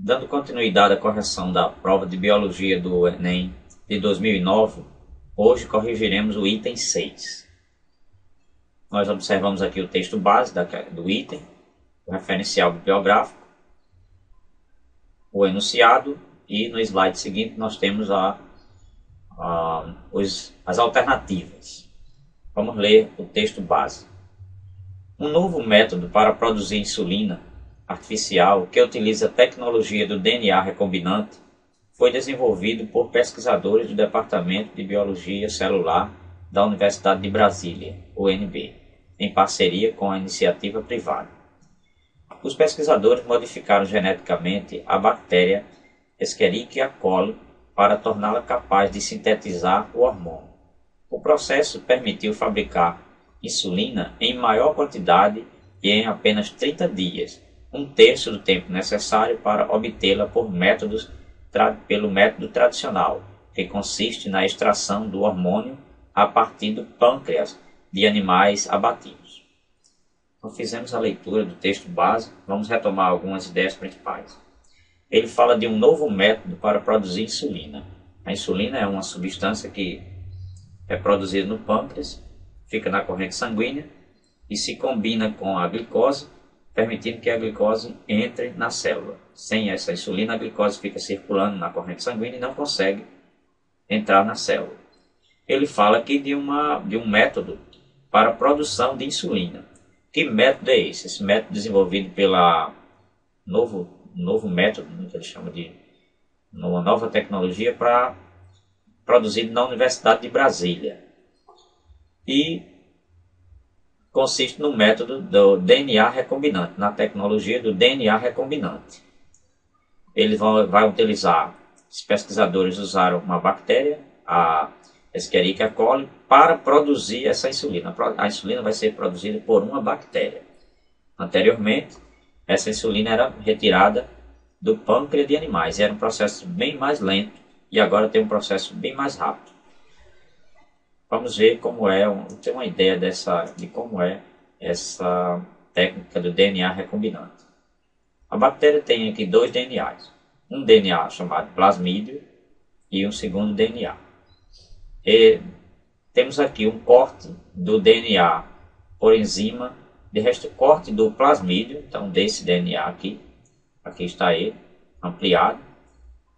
Dando continuidade à correção da prova de Biologia do Enem de 2009, hoje corrigiremos o item 6. Nós observamos aqui o texto base do item, o referencial bibliográfico, o enunciado e no slide seguinte nós temos as alternativas. Vamos ler o texto base. Um novo método para produzir insulina artificial que utiliza a tecnologia do DNA recombinante foi desenvolvido por pesquisadores do Departamento de Biologia Celular da Universidade de Brasília, UNB, em parceria com a iniciativa privada. Os pesquisadores modificaram geneticamente a bactéria Escherichia coli para torná-la capaz de sintetizar o hormônio. O processo permitiu fabricar insulina em maior quantidade e em apenas 30 dias, um terço do tempo necessário para obtê-la pelo método tradicional, que consiste na extração do hormônio a partir do pâncreas de animais abatidos. Então, fizemos a leitura do texto base, vamos retomar algumas ideias principais. Ele fala de um novo método para produzir insulina. A insulina é uma substância que é produzida no pâncreas, fica na corrente sanguínea e se combina com a glicose, permitindo que a glicose entre na célula. Sem essa insulina, a glicose fica circulando na corrente sanguínea e não consegue entrar na célula. Ele fala aqui de um método para a produção de insulina. Que método é esse? Esse método desenvolvido pela novo método, que ele chama de uma nova tecnologia produzido na Universidade de Brasília. E consiste no método do DNA recombinante, na tecnologia do DNA recombinante. Eles vão utilizar, os pesquisadores usaram uma bactéria, a Escherichia coli, para produzir essa insulina. A insulina vai ser produzida por uma bactéria. Anteriormente, essa insulina era retirada do pâncreas de animais. Era um processo bem mais lento e agora tem um processo bem mais rápido. Vamos ver como é, ter uma ideia de como é essa técnica do DNA recombinante. A bactéria tem aqui dois DNAs. Um DNA chamado plasmídio e um segundo DNA. E temos aqui um corte do DNA por enzima, corte do plasmídio, então desse DNA aqui está ele, ampliado.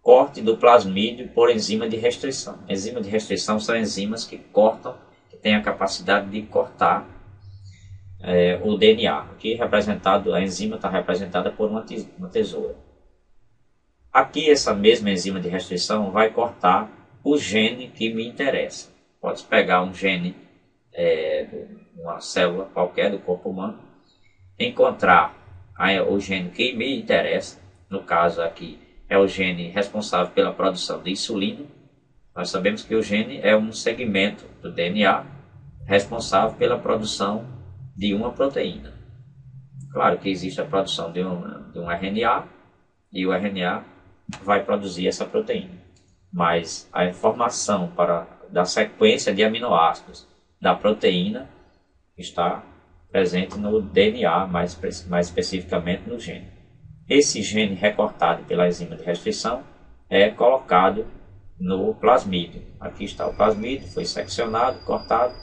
Corte do plasmídio por enzima de restrição. Enzima de restrição são enzimas que cortam, que têm a capacidade de cortar o DNA. Aqui a enzima está representada por uma tesoura. Aqui essa mesma enzima de restrição vai cortar o gene que me interessa. Pode pegar um gene uma célula qualquer do corpo humano, encontrar o gene que me interessa, no caso aqui é o gene responsável pela produção de insulina. Nós sabemos que o gene é um segmento do DNA responsável pela produção de uma proteína. Claro que existe a produção de um RNA e o RNA vai produzir essa proteína. Mas a informação da sequência de aminoácidos da proteína está presente no DNA, mais especificamente no gene. Esse gene recortado pela enzima de restrição é colocado no plasmídio. Aqui está o plasmídio, foi seccionado, cortado.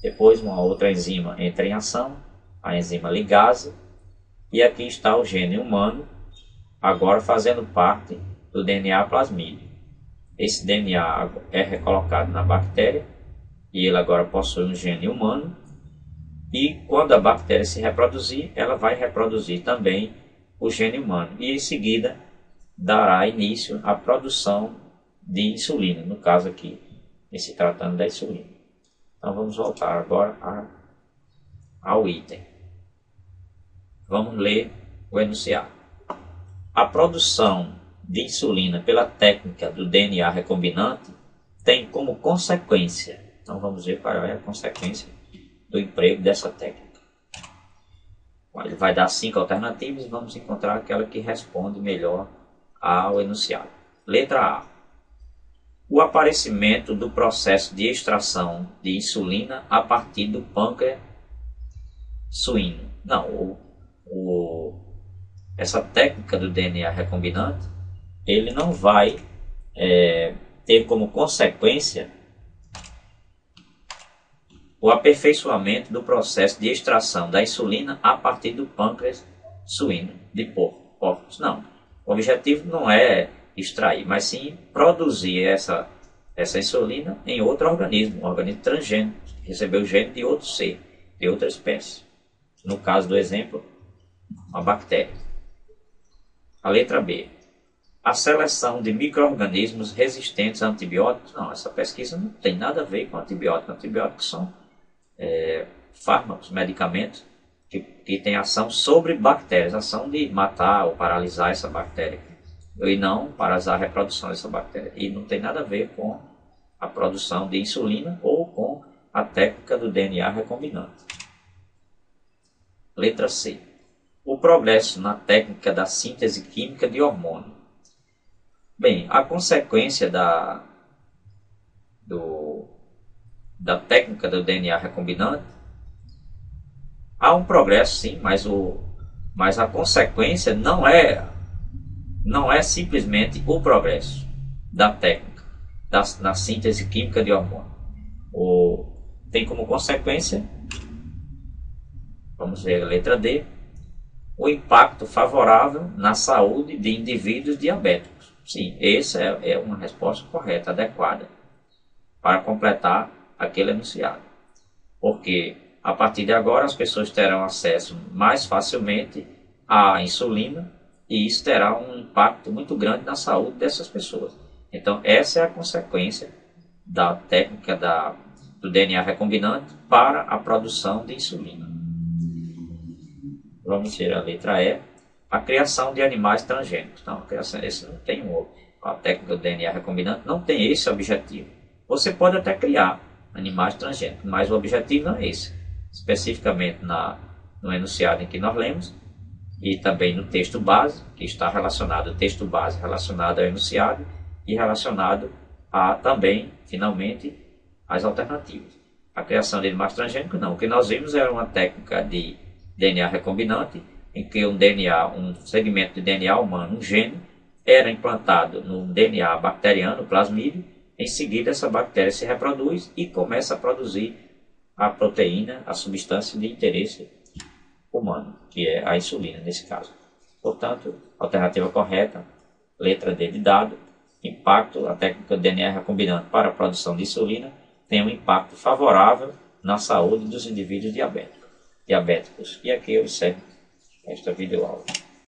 Depois uma outra enzima entra em ação, a enzima ligase. E aqui está o gene humano, agora fazendo parte do DNA plasmídio. Esse DNA é recolocado na bactéria e ele agora possui um gene humano. E quando a bactéria se reproduzir, ela vai reproduzir também o gene humano. E em seguida dará início à produção de insulina, no caso aqui, se tratando da insulina. Então vamos voltar agora ao item. Vamos ler o enunciado. A produção de insulina pela técnica do DNA recombinante tem como consequência, então vamos ver qual é a consequência do emprego dessa técnica. Ele vai dar 5 alternativas e vamos encontrar aquela que responde melhor ao enunciado. Letra A. O aparecimento do processo de extração de insulina a partir do pâncreas suíno. Não, essa técnica do DNA recombinante, ele não vai ter como consequência o aperfeiçoamento do processo de extração da insulina a partir do pâncreas suíno de porcos. Não. O objetivo não é extrair, mas sim produzir essa insulina em outro organismo, um organismo transgênico, que recebeu o gene de outro ser, de outra espécie. No caso do exemplo, uma bactéria. A letra B. A seleção de micro-organismos resistentes a antibióticos. Não, essa pesquisa não tem nada a ver com antibióticos. Antibióticos são fármacos, medicamentos que têm ação sobre bactérias, ação de matar ou paralisar essa bactéria, e não paralisar a reprodução dessa bactéria. E não tem nada a ver com a produção de insulina ou com a técnica do DNA recombinante. Letra C. O progresso na técnica da síntese química de hormônio. Bem, a consequência da técnica do DNA recombinante, há um progresso sim, mas a consequência não é simplesmente o progresso da técnica na síntese química de hormônio. Tem como consequência, vamos ver a letra D, o impacto favorável na saúde de indivíduos diabéticos. Sim, essa é uma resposta correta, adequada, para completar aquele enunciado. Porque a partir de agora as pessoas terão acesso mais facilmente à insulina e isso terá um impacto muito grande na saúde dessas pessoas. Então essa é a consequência da técnica do DNA recombinante para a produção de insulina. Vamos ver a letra E. A criação de animais transgênicos. Não, esse não tem a técnica do DNA recombinante não tem esse objetivo. Você pode até criar animais transgênicos, mas o objetivo não é esse. Especificamente no enunciado em que nós lemos e também no texto base, que está relacionado, o texto base relacionado ao enunciado e relacionado a também, finalmente, as alternativas. A criação de animais transgênicos não. O que nós vimos era uma técnica de DNA recombinante, em que um segmento de DNA humano, um gene, era implantado no DNA bacteriano, plasmídio. Em seguida, essa bactéria se reproduz e começa a produzir a proteína, a substância de interesse humano, que é a insulina nesse caso. Portanto, alternativa correta, letra D de dado, impacto, a técnica do DNA recombinante para a produção de insulina tem um impacto favorável na saúde dos indivíduos diabéticos. E aqui eu encerro esta videoaula.